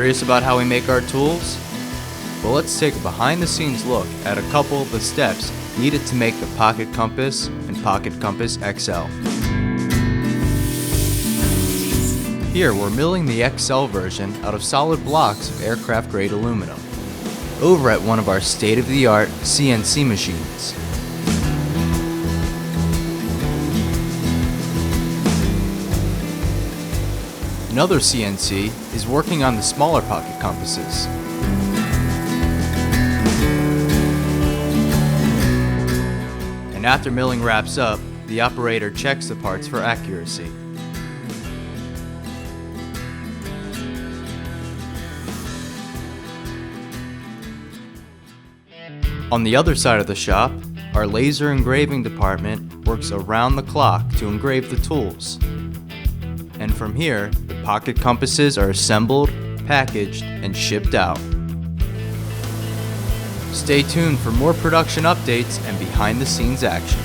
Curious about how we make our tools? Well, let's take a behind-the-scenes look at a couple of the steps needed to make the Pocket Compass and Pocket Compass XL. Here, we're milling the XL version out of solid blocks of aircraft-grade aluminum, over at one of our state-of-the-art CNC machines. Another CNC is working on the smaller pocket compasses. And after milling wraps up, the operator checks the parts for accuracy. On the other side of the shop, our laser engraving department works around the clock to engrave the tools. And from here, the pocket compasses are assembled, packaged, and shipped out. Stay tuned for more production updates and behind-the-scenes action.